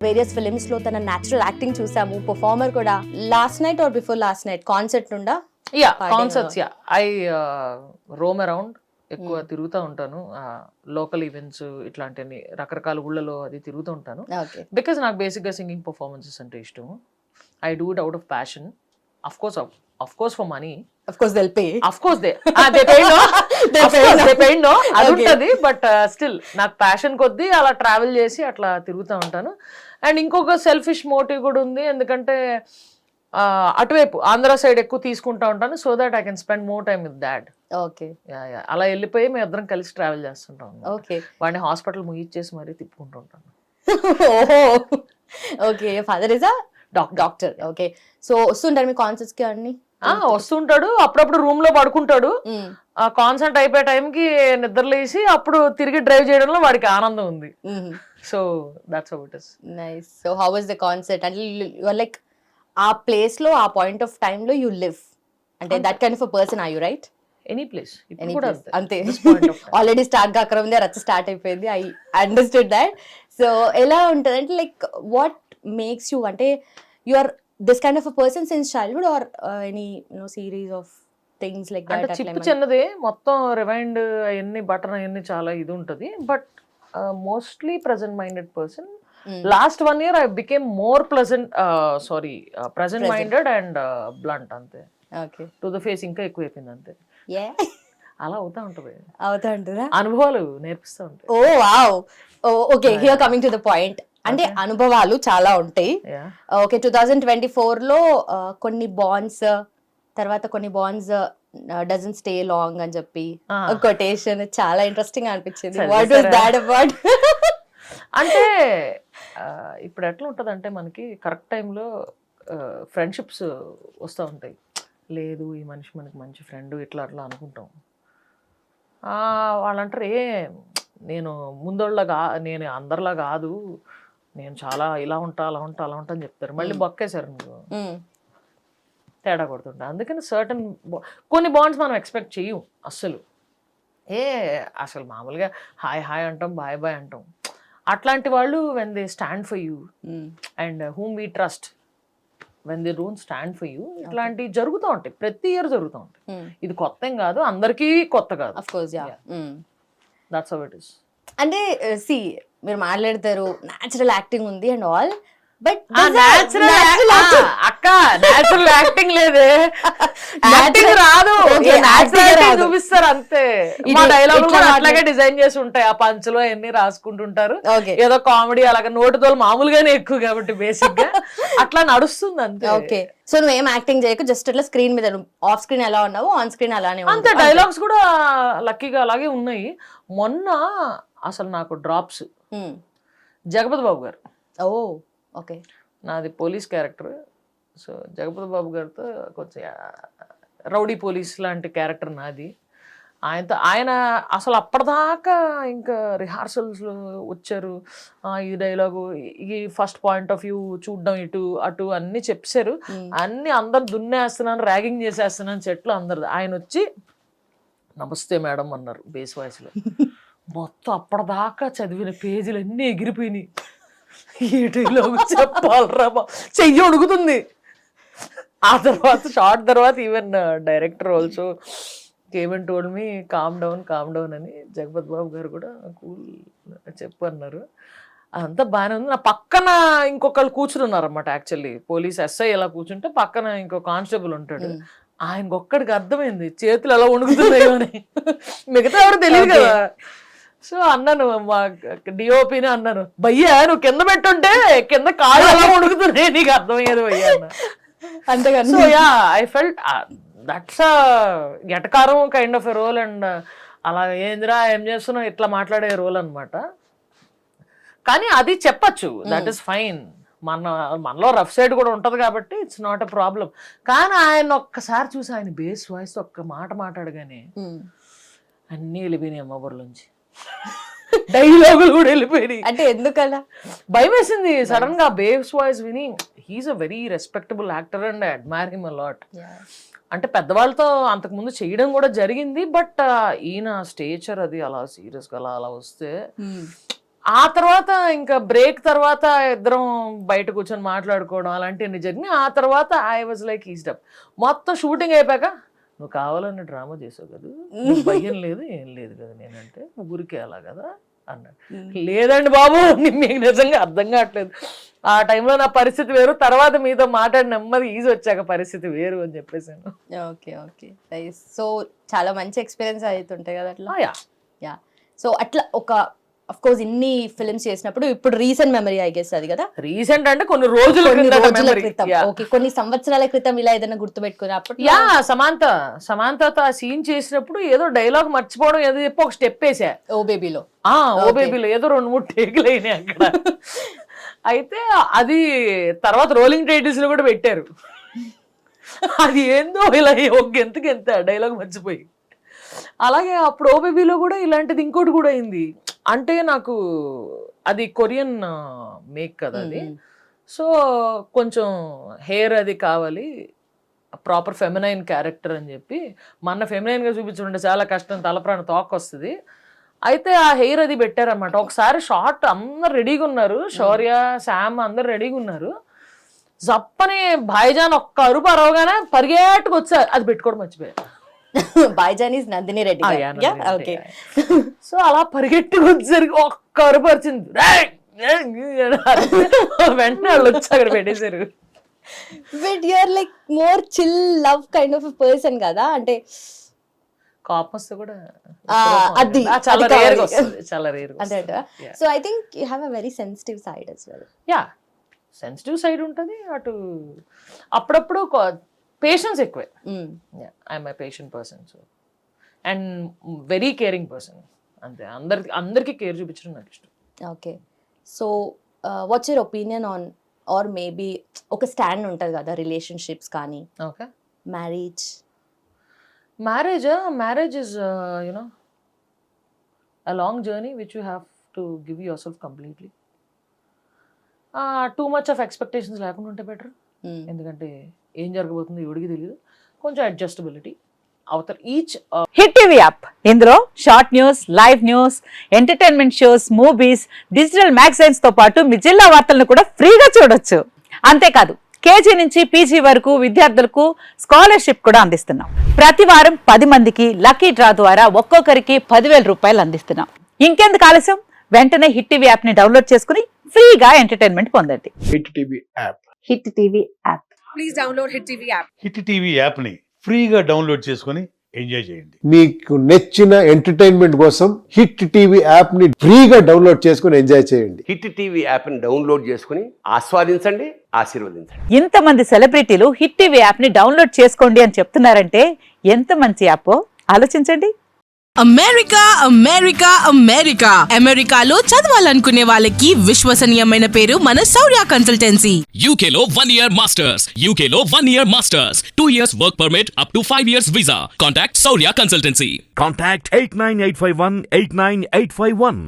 Various films లో తన natural acting చూసాము, పర్ఫార్మర్ కూడా. Last night or before last night concert నుండా? Yeah concerts, yeah I roam around, ఎక్కువ తిరుగుతూ ఉంటాను, లోకల్ ఈవెంట్స్ ఇట్లాంటివన్నీ రకరకాల ఊళ్ళలో అది తిరుగుతూ ఉంటాను. బికాస్ నాకు బేసిక్గా సింగింగ్ పర్ఫార్మెన్సెస్ అంటే ఇష్టం. I do it out of passion. Of course for money. Of course they'll pay. Of course they pay no. They pay no. అది ఉంటుంది, బట్ స్టిల్ నాకు ప్యాషన్ కొద్దీ అలా ట్రావెల్ చేసి అట్లా తిరుగుతూ ఉంటాను. అండ్ ఇంకొక సెల్ఫిష్ మోటివ్ కూడా ఉంది, ఎందుకంటే అటువైపు ఆంధ్ర సైడ్ ఎక్కువ తీసుకుంటా ఉంటాను, so that I can spend more time with dad. Okay, అలా వెళ్ళిపోయి మేము ఇద్దరం కలిసి ట్రావెల్ చేస్తుంటాం. ఓకే, వాడిని హాస్పిటల్ ముగిచ్చేసి మరీ తిప్పుకుంటూ ఉంటాను. ఓహో, okay. Father is a doctor. Okay, so వస్తుంటారు మీ కాన్సర్ట్స్ కి అన్ని? వస్తుంటాడు, అప్పుడప్పుడు రూమ్ లో పడుకుంటాడు. కాన్సర్ట్ అయిపోయే టైంకి నిద్రలేసి అప్పుడు తిరిగి డ్రైవ్ చేయడంలో వాడికి ఆనందం ఉంది. So that's how it is. Nice. So how was the concert? అంటే యు ఆర్ లైక్ ఆ ప్లేస్ లో, ఆ పాయింట్ ఆఫ్ టైమ్ లో యు లివ్, అంటే that kind of a person are you, right? Any place అంతే. ఆల్రెడీ స్టార్ట్ కాకర ఉంది, రచ్చ స్టార్ట్ అయిపోయింది. I understood that. సో ఎలా ఉంటుంది అంటే, లైక్ వాట్ మేక్స్ యూ, అంటే you are this kind of a person since childhood or any series of things like that? అంటే చిప్పు చిన్నదే, మొత్తం రివైండ్ అవన్నీ బటన్ అవన్నీ చాలా ఇది ఉంటుంది, but mostly present minded person. Last 1 year I became more present minded and blunt, అంతే. Okay, to the face ఇంకా ఎక్కువ అయిపోయింది, అంతే. అలా అవుతా ఉంటుందా, అనుభవాలు నేర్పిస్తూ ఉంటాయి. Oh wow, okay. Here coming to the point, అంటే అనుభవాలు చాలా ఉంటాయి. ఓకే, 2024 లో కొన్ని బాండ్స్, తర్వాత కొన్ని బాండ్స్ డజంట్ స్టే లాంగ్ అని చెప్పి కొటేషన్ చాలా ఇంట్రెస్టింగ్ అనిపించింది. What was that about? అంటే ఇప్పుడు ఎట్లా ఉంటుంది అంటే, మనకి కరెక్ట్ టైంలో ఫ్రెండ్షిప్స్ వస్తూ ఉంటాయి. లేదు ఈ మనిషి మనకి మంచి ఫ్రెండ్, ఇట్లా అట్లా అనుకుంటాం. వాళ్ళు అంటారు, నేను ముందోళ్ళగా, నేను అందరిలా కాదు, నేను చాలా ఇలా ఉంటా అలా ఉంటా అలా ఉంటా అని చెప్తారు. మళ్ళీ బొక్కేశారు నువ్వు, తేడా కొడుతుంటా. అందుకని సర్టన్ కొన్ని బాండ్స్ మనం ఎక్స్పెక్ట్ చెయ్యం అస్సలు. అసలు మామూలుగా హాయ్ హాయ్ అంటాం, బాయ్ బాయ్ అంటాం. అట్లాంటి వాళ్ళు when they stand for you and whom we trust, when they don't stand for you, ఇట్లాంటివి జరుగుతూ ఉంటాయి, ప్రతి ఇయర్ జరుగుతూ ఉంటాయి. ఇది కొత్త ఏం కాదు, అందరికీ కొత్త కాదు. That's how it is. అంటే సి, మీరు మాట్లాడతారు న్యాచురల్ యాక్టింగ్ ఉంది అండ్ ఆల్, బట్ అక్క న్యాచురల్ యాక్టింగ్ లేదే, యాక్టింగ్ రాదు, చూపిస్తారు అంతే. మా డైలాగ్ కూడా అట్లాగే డిజైన్ చేసి ఉంటాయి, ఆ పంచులో అన్ని రాసుకుంటుంటారు, ఏదో కామెడీ అలాగే నోటితో మామూలుగానే ఎక్కువ కాబట్టి బేసిక్ గా అట్లా నడుస్తుంది అంతే. ఓకే, సో నువ్వు ఏం యాక్టింగ్ చేయకు, జస్ట్ అట్లా స్క్రీన్ మీద ఆఫ్ స్క్రీన్ ఎలా ఉన్నావు, ఆన్ స్క్రీన్ అలానే అంతే. డైలాగ్స్ కూడా లక్కీగా అలాగే ఉన్నాయి. మొన్న అసలు నాకు డ్రాప్స్ జగపతి బాబు గారు. ఓ ఓకే, నాది పోలీస్ క్యారెక్టర్. సో జగపతి బాబు గారితో కొంచెం రౌడీ పోలీస్ లాంటి క్యారెక్టర్ నాది. ఆయన అసలు అప్పటిదాకా ఇంకా రిహార్సల్స్లో వచ్చారు, ఈ డైలాగు, ఈ ఫస్ట్ పాయింట్ ఆఫ్ వ్యూ చూడడం, ఇటు అటు అన్నీ చెప్పారు. అన్నీ అందరు దున్నేస్తున్నాను, ర్యాగింగ్ చేసేస్తున్నాను చెట్లు అందరు. ఆయన వచ్చి నమస్తే మేడం అన్నారు బేస్ వాయిస్లో. మొత్తం అప్పటిదాకా చదివిన పేజీలు అన్నీ ఎగిరిపోయినాయి. ఏ డైలాగు చెప్పాలరా, చెయ్యి అడుగుతుంది. ఆ తర్వాత షార్ట్ తర్వాత even director also came and told me calm down అని. జగపతి బాబు గారు కూడా కూల్ చెప్పు అన్నారు. అంతా బాగానే ఉంది. నా పక్కన ఇంకొకళ్ళు కూర్చుని ఉన్నారు అనమాట. యాక్చువల్లీ పోలీస్ ఎస్ఐ ఎలా కూర్చుంటే పక్కన ఇంకో కానిస్టేబుల్ ఉంటాడు. ఆయనకు ఒక్కడికి అర్థమైంది చేతులు ఎలా వణుకుతున్నాయో అని, మిగతా ఎవరు తెలియదు కదా. సో అన్నాను, మా డిఓపిని అన్నాను, భయ్యా నువ్వు కింద పెట్టుంటే కింద కాళ్ళు ఎలా వణుకుతున్నాయి, నీకు అర్థమయ్యేది భయ్యా అన్న. అంతేగాని so yeah I felt that's ఎటకారం kind of a role. And అలా ఏందిరా ఏం చేస్తున్నావు ఇట్లా మాట్లాడే రోల్ అనమాట. కానీ అది చెప్పచ్చు, దట్ ఈస్ ఫైన్. మనలో రఫ్ సైడ్ కూడా ఉంటుంది కాబట్టి ఇట్స్ నాట్ ఎ ప్రాబ్లం. కానీ ఆయన ఒక్కసారి చూసి ఆయన బేస్ వాయిస్ ఒక్క మాట మాట్లాడగానే అన్నీ వెళ్ళిపోయినాయి అమ్మ బుర్రలోంచి, డైలాగులు కూడా వెళ్ళిపోయినాయి. అంటే ఎందుకలా భయం వేసింది సడన్ గా బేస్ వాయిస్ విని. He's a very respectable actor and I admire him a lot. అంటే పెద్దవాళ్ళతో అంతకుముందు చేయడం కూడా జరిగింది, బట్ ఈయన స్టేచర్ అది అలా సీరియస్గా అలా వస్తే ఆ తర్వాత ఇంకా బ్రేక్ తర్వాత ఇద్దరం బయట కూర్చొని మాట్లాడుకోవడం అలాంటివన్నీ జరిగినాయి. ఆ తర్వాత ఐ వాజ్ లైక్ ఈస్డ్ అప్. మొత్తం షూటింగ్ అయిపోయాక నువ్వు కావాలని డ్రామా చేసావు కదా, నీకు భయం లేదు ఏం లేదు కదా, నేనంటే ఊరికే అలా కదా అన్నాడు. లేదండి బాబు, మీకు నిజంగా అర్థం కావట్లేదు, ఆ టైంలో నా పరిస్థితి వేరు, తర్వాత మీతో మాట్లాడి నెమ్మది ఈజీ వచ్చాక పరిస్థితి వేరు అని చెప్పేసాను. Okay okay nice. సో చాలా మంచి ఎక్స్పీరియన్స్ అవుతుంటాయి కదా అట్లా. యా సో అట్లా ఒక అఫ్ కోర్స్ ఇన్ని ఫిల్మ్స్ చేసినప్పుడు ఇప్పుడు రీసెంట్ మెమరీ ఐ గెస్ అది కదా. రీసెంట్ అంటే కొన్ని రోజుల క్రితం, ఓకే కొన్ని సంవత్సరాల క్రితం ఇలా ఏదైనా గుర్తుపెట్టుకున్నప్పుడు. యా సమాంతతో ఆ సీన్ చేసినప్పుడు ఏదో డైలాగ్ మర్చిపోవడం ఏదో చెప్పి ఒక స్టెప్ వేసా ఓ బేబీలో ఏదో 2-3 టేకులు అయినాయి అక్కడ. అయితే అది తర్వాత రోలింగ్ టైటిల్స్ లో కూడా పెట్టారు. అది ఏందో ఇలా ఒక గెంత డైలాగ్ మర్చిపోయి. అలాగే అప్పుడు ఓ బేబీలో కూడా ఇలాంటిది ఇంకోటి కూడా అయింది. అంటే నాకు అది కొరియన్ మేక్ కదా అది, సో కొంచెం హెయిర్ అది కావాలి, ప్రాపర్ ఫెమినైన్ క్యారెక్టర్ అని చెప్పి మన ఫెమినైన్గా చూపించుకుంటే చాలా కష్టం, తలప్రాణ తోక వస్తుంది. అయితే ఆ హెయిర్ అది పెట్టారనమాట. ఒకసారి షార్ట్ అందరు రెడీగా ఉన్నారు, శౌర్య శామ్ అందరు రెడీగా ఉన్నారు. జప్పని భాయిజాన్ ఒక్క అరుపు అరవగానే పరిగెట్టుకు వచ్చా, అది పెట్టుకోవడం మర్చిపోయా. భాయిజానీస్ నందిని రెడ్డి. ఓకే సో అలా పరిగెట్టుకు వచ్చేసరికి ఒక్క అరుపు వచ్చింది, వెంటనే వాళ్ళు వచ్చి అక్కడ పెట్టేశారు. But you are like more chill love kind of person కదా, అంటే కోపం వస్తే కూడా అది చాలా రేర్ వస్తుంది, చాలా రేర్ అదే. So I think you have a very sensitive side as well. Yeah sensitive side ఉంటుంది, అటు అప్పుడప్పుడు పేషెన్స్ ఎక్కువే. I'm a patient person, so and very caring person. అంతే, అందరికి కేర్ చూపించడం నాకు ఇష్టం. Okay so what's your opinion on or maybe ఒక స్టాండ్ ఉంటుంది కదా రిలేషన్షిప్స్ కానీ, okay marriage is you know a long journey which you have to give yourself completely. Too much of expectations లేకుండా ఉంటే బెటర్. ఎందుకంటే ఏం జరగబోతుందో ఎవడికి తెలియదు. కొంచెం అడ్జస్టబిలిటీ అవతల ఈచ్. హిట్ టీవీ యాప్, ఇందులో short news, live news, entertainment shows, movies, digital magazines తో పాటు మీ జిల్లా వార్తలను కూడా ఫ్రీగా చూడొచ్చు. అంతేకాదు కేజీ నుంచి పీజీ వరకు విద్యార్థులకు స్కాలర్షిప్ కూడా అందిస్తున్నాం. ప్రతి వారం 10 మందికి లక్కీ డ్రా ద్వారా ఒక్కొక్కరికి 10,000 రూపాయలు అందిస్తున్నాం. ఇంకెందుకు ఆలస్యం, వెంటనే హిట్ టీవీ యాప్ ని డౌన్లోడ్ చేసుకుని ఫ్రీగా ఎంటర్టైన్మెంట్ పొందండి. Hit TV app. Hit TV app. Please download hit TV app. Hit TV app ని ఫ్రీగా డౌన్లోడ్ చేసుకొని ఎంజాయ్ చేయండి. మీకు నచ్చిన ఎంటర్టైన్మెంట్ కోసం హిట్ టీవీ యాప్ ని ఫ్రీగా డౌన్లోడ్ చేసుకొని ఎంజాయ్ చేయండి. హిట్ టీవీ యాప్ ని డౌన్లోడ్ చేసుకుని ఆస్వాదించండి, ఆశీర్వదించండి. ఇంతమంది సెలబ్రిటీలు హిట్ టీవీ యాప్ ని డౌన్లోడ్ చేసుకోండి అని చెప్తున్నారంటే ఎంత మంచి యాప్ ఆలోచించండి. అమెరికా అమెరికా అమెరికా అమెరికాలో చదవాలనుకునే వాళ్ళకి విశ్వసనీయమైన పేరు మన శౌర్య కన్సల్టెన్సీ. UK లో 1 year masters, UK లో 1 year masters, 2 years work permit up to 5 years visa. Contact Saurya Consultancy. Contact 89851 89851.